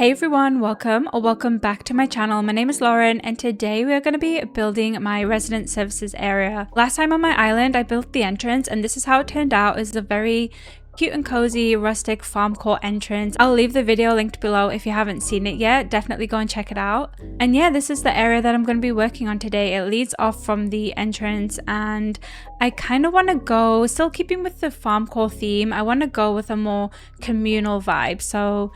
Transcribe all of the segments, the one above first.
Hey everyone, welcome back to my channel. My name is Lauren and today we are going to be building my resident services area. Last time on my island I built the entrance and this is how it turned out. It's a very cute and cozy rustic farmcore entrance. I'll leave the video linked below if you haven't seen it yet. Definitely go and check it out. And yeah, this is the area that I'm going to be working on today. It leads off from the entrance and I kind of want to go, still keeping with the farmcore theme, I want to go with a more communal vibe. So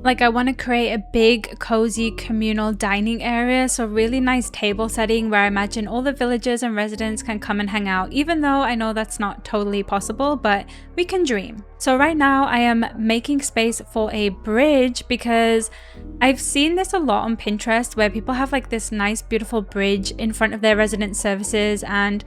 I want to create a big, cozy, communal dining area. So really nice table setting where I imagine all the villagers and residents can come and hang out, even though I know that's not totally possible, but we can dream. So right now I am making space for a bridge because I've seen this a lot on Pinterest where people have like this nice, beautiful bridge in front of their resident services, and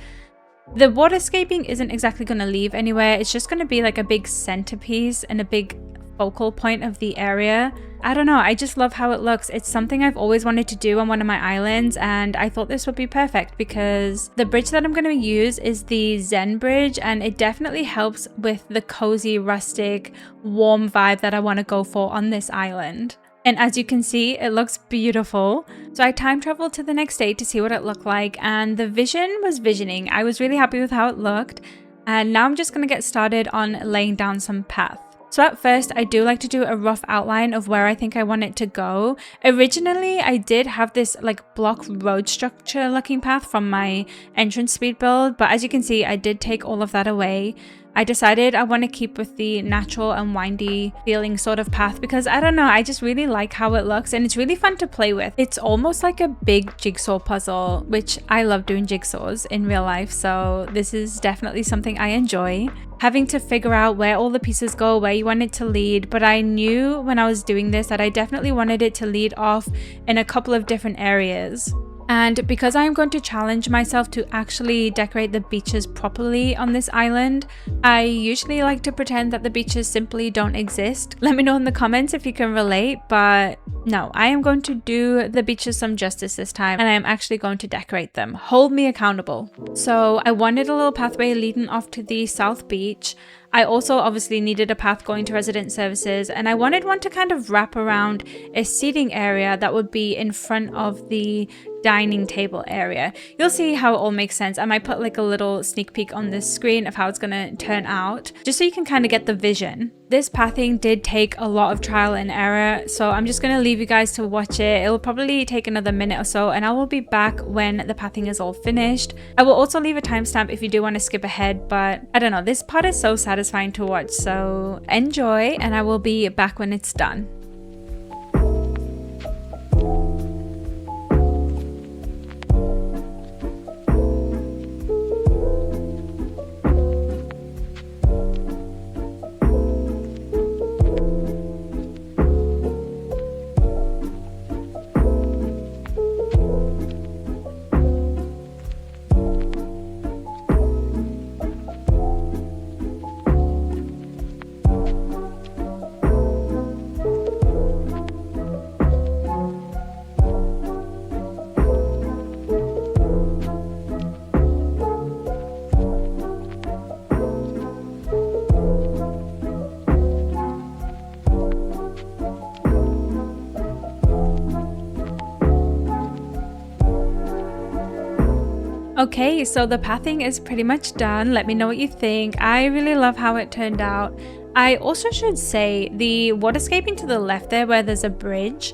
the waterscaping isn't exactly going to leave anywhere. It's just going to be like a big centerpiece and a big focal point of the area. I don't know, I just love how it looks. It's something I've always wanted to do on one of my islands and I thought this would be perfect because the bridge that I'm going to use is the Zen bridge and it definitely helps with the cozy, rustic, warm vibe that I want to go for on this island. And as you can see, it looks beautiful. So I time traveled to the next day to see what it looked like and the vision was visioning. I was really happy with how it looked and now I'm just going to get started on laying down some path. So at first, I do like to do a rough outline of where I think I want it to go. Originally, I did have this like block road structure looking path from my entrance speed build, but as you can see, I did take all of that away. I decided I want to keep with the natural and windy feeling sort of path because I don't know, I just really like how it looks and it's really fun to play with. It's almost like a big jigsaw puzzle, which I love doing jigsaws in real life, so this is definitely something I enjoy. Having to figure out where all the pieces go, where you want it to lead, but I knew when I was doing this that I definitely wanted it to lead off in a couple of different areas. And because I am going to challenge myself to actually decorate the beaches properly on this island, I usually like to pretend that the beaches simply don't exist. Let me know in the comments if you can relate, but no, I am going to do the beaches some justice this time and I am actually going to decorate them. Hold me accountable. So I wanted a little pathway leading off to the South Beach. I also obviously needed a path going to resident services and I wanted one to kind of wrap around a seating area that would be in front of the dining table area. You'll see how it all makes sense. I might put like a little sneak peek on this screen of how it's going to turn out, just so you can kind of get the vision. This pathing did take a lot of trial and error, so I'm just going to leave you guys to watch it. It'll probably take another minute or so and I will be back when the pathing is all finished. I will also leave a timestamp if you do want to skip ahead, but I don't know, this part is so satisfying to watch, so enjoy and I will be back when it's done. Okay, so the pathing is pretty much done. Let me know what you think. I really love how it turned out. I also should say the waterscaping to the left there where there's a bridge,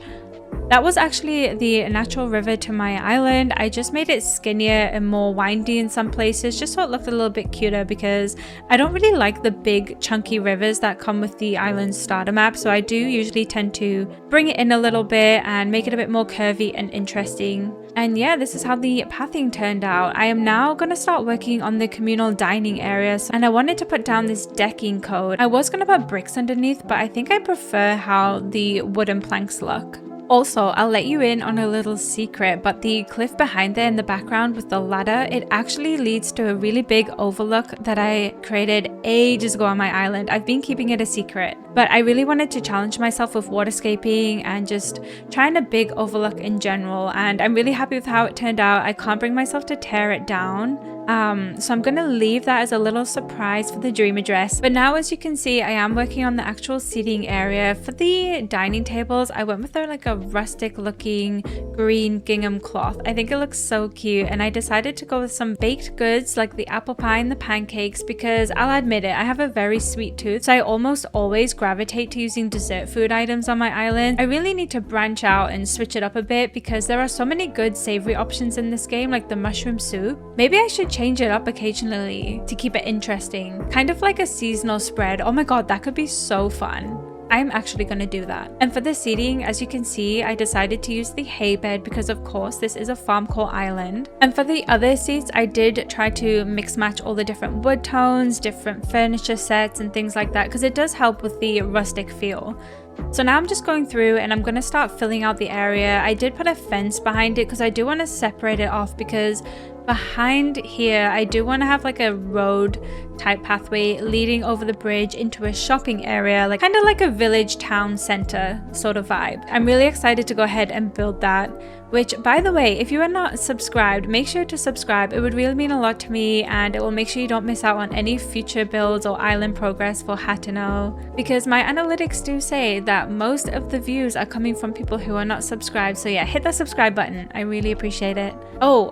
that was actually the natural river to my island. I just made it skinnier and more windy in some places just so it looked a little bit cuter because I don't really like the big chunky rivers that come with the island starter map, so I do usually tend to bring it in a little bit and make it a bit more curvy and interesting. And yeah, this is how the pathing turned out. I am now going to start working on the communal dining areas and I wanted to put down this decking code. I was going to put bricks underneath, but I think I prefer how the wooden planks look. Also, I'll let you in on a little secret, but the cliff behind there in the background with the ladder, it actually leads to a really big overlook that I created ages ago on my island. I've been keeping it a secret, but I really wanted to challenge myself with waterscaping and just trying a big overlook in general, and I'm really happy with how it turned out. I can't bring myself to tear it down. So I'm gonna leave that as a little surprise for the dream address. But now, as you can see, I am working on the actual seating area. For the dining tables, I went with like a rustic looking green gingham cloth. I think it looks so cute, and I decided to go with some baked goods like the apple pie and the pancakes because I'll admit it, I have a very sweet tooth, so I almost always gravitate to using dessert food items on my island. I really need to branch out and switch it up a bit because there are so many good savory options in this game, like the mushroom soup. Maybe I should change it up occasionally to keep it interesting, kind of like a seasonal spread. Oh my god, that could be so fun. I'm actually going to do that. And for the seating, as you can see, I decided to use the hay bed because of course this is a farmcore island. And for the other seats, I did try to mix match all the different wood tones, different furniture sets and things like that because it does help with the rustic feel. So now I'm just going through and I'm going to start filling out the area. I did put a fence behind it because I do want to separate it off because behind here I do want to have like a road type pathway leading over the bridge into a shopping area, like kind of like a village town center sort of vibe. I'm really excited to go ahead and build that, which by the way, if you are not subscribed, make sure to subscribe. It would really mean a lot to me and it will make sure you don't miss out on any future builds or island progress for Hateno, because my analytics do say that most of the views are coming from people who are not subscribed. So yeah, hit that subscribe button. I really appreciate it. Oh,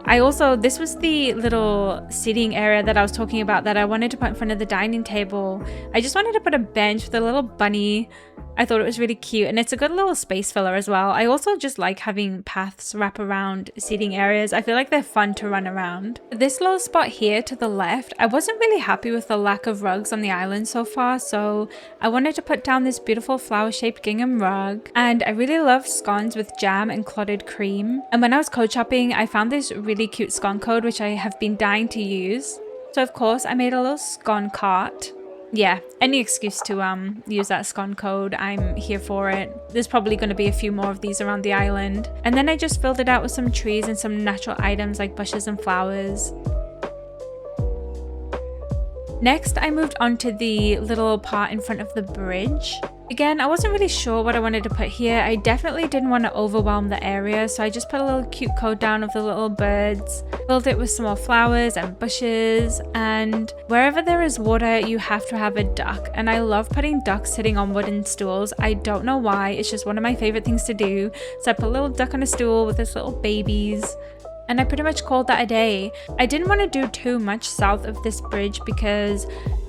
this was the little seating area that I was talking about that I wanted to put in front of the dining table. I just wanted to put a bench with a little bunny. I thought it was really cute and it's a good little space filler as well. I also just like having paths wrap around seating areas. I feel like they're fun to run around. This little spot here to the left, I wasn't really happy with the lack of rugs on the island so far, so I wanted to put down this beautiful flower-shaped gingham rug. And I really love scones with jam and clotted cream. And when I was code shopping, I found this really cute scone code which I have been dying to use. So of course I made a little scone cart. Yeah, any excuse to use that scone code, I'm here for it. There's probably going to be a few more of these around the island. And then I just filled it out with some trees and some natural items like bushes and flowers. Next, I moved on to the little part in front of the bridge. Again, I wasn't really sure what I wanted to put here. I definitely didn't want to overwhelm the area, so I just put a little cute code down of the little birds, filled it with some more flowers and bushes, and wherever there is water, you have to have a duck. And I love putting ducks sitting on wooden stools. I don't know why, it's just one of my favorite things to do. So I put a little duck on a stool with its little babies. And I pretty much called that a day. I didn't want to do too much south of this bridge because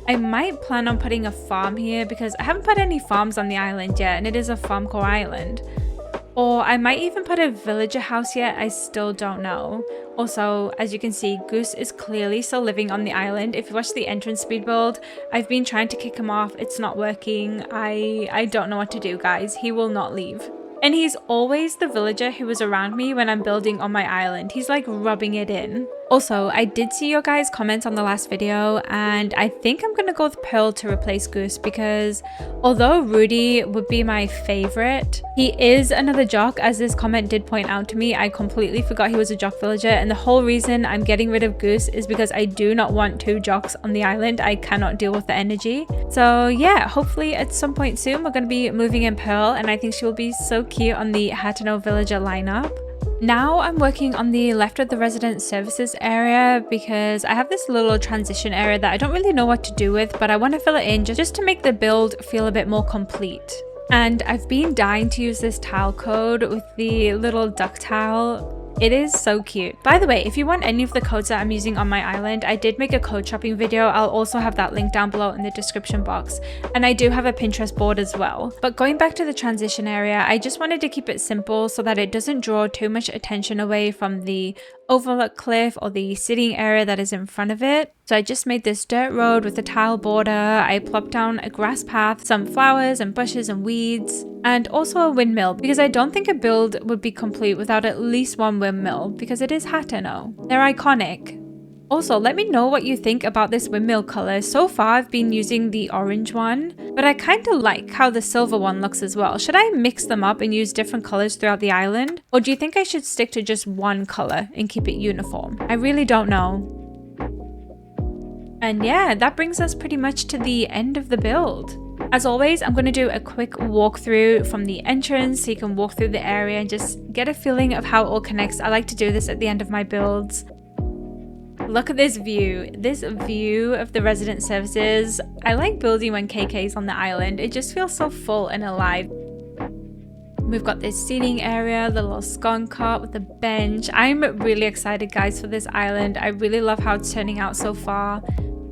I might plan on putting a farm here because I haven't put any farms on the island yet and it is a farmcore island. Or I might even put a villager house yet, I still don't know. Also, as you can see, Goose is clearly still living on the island. If you watch the entrance speed build, I've been trying to kick him off. It's not working. I don't know what to do, guys. He will not leave. And he's always the villager who is around me when I'm building on my island. He's like rubbing it in. Also, I did see your guys' comments on the last video and I think I'm gonna go with Pearl to replace Goose because although Rudy would be my favorite, he is another jock, as this comment did point out to me. I completely forgot he was a jock villager, and the whole reason I'm getting rid of Goose is because I do not want 2 jocks on the island. I cannot deal with the energy. So yeah, hopefully at some point soon we're gonna be moving in Pearl and I think she will be so cute on the Hateno villager lineup. Now I'm working on the left of the resident services area because I have this little transition area that I don't really know what to do with, but I want to fill it in just to make the build feel a bit more complete. And I've been dying to use this tile code with the little duck tile. It is so cute. By the way, if you want any of the codes that I'm using on my island, I did make a code shopping video. I'll also have that link down below in the description box. And I do have a Pinterest board as well. But going back to the transition area, I just wanted to keep it simple so that it doesn't draw too much attention away from the overlook cliff or the sitting area that is in front of it. So I just made this dirt road with a tile border. I plopped down a grass path, some flowers and bushes and weeds, and also a windmill because I don't think a build would be complete without at least one windmill because it is Hateno. They're iconic. Also, let me know what you think about this windmill color. So far, I've been using the orange one, but I kind of like how the silver one looks as well. Should I mix them up and use different colors throughout the island? Or do you think I should stick to just one color and keep it uniform? I really don't know. And yeah, that brings us pretty much to the end of the build. As always, I'm going to do a quick walkthrough from the entrance so you can walk through the area and just get a feeling of how it all connects. I like to do this at the end of my builds. Look at this view. This view of the resident services. I like building when KK's on the island. It just feels so full and alive. We've got this seating area, the little scone cart with the bench. I'm really excited, guys, for this island. I really love how it's turning out so far.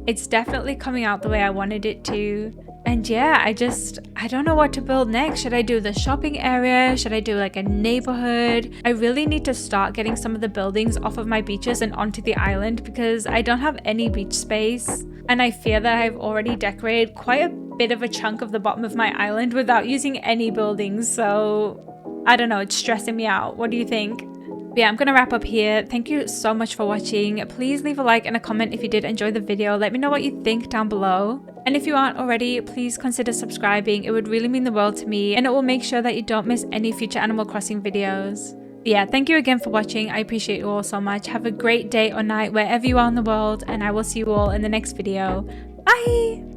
It's definitely coming out the way I wanted it to. And yeah, I don't know what to build next. Should I do the shopping area? Should I do like a neighborhood? I really need to start getting some of the buildings off of my beaches and onto the island because I don't have any beach space. And I fear that I've already decorated quite a bit of a chunk of the bottom of my island without using any buildings. So I don't know, it's stressing me out. What do you think? But yeah, I'm gonna wrap up here. Thank you so much for watching. Please leave a like and a comment if you did enjoy the video. Let me know what you think down below. And if you aren't already, please consider subscribing. It would really mean the world to me, and it will make sure that you don't miss any future Animal Crossing videos. But yeah, thank you again for watching. I appreciate you all so much. Have a great day or night wherever you are in the world, and I will see you all in the next video. Bye!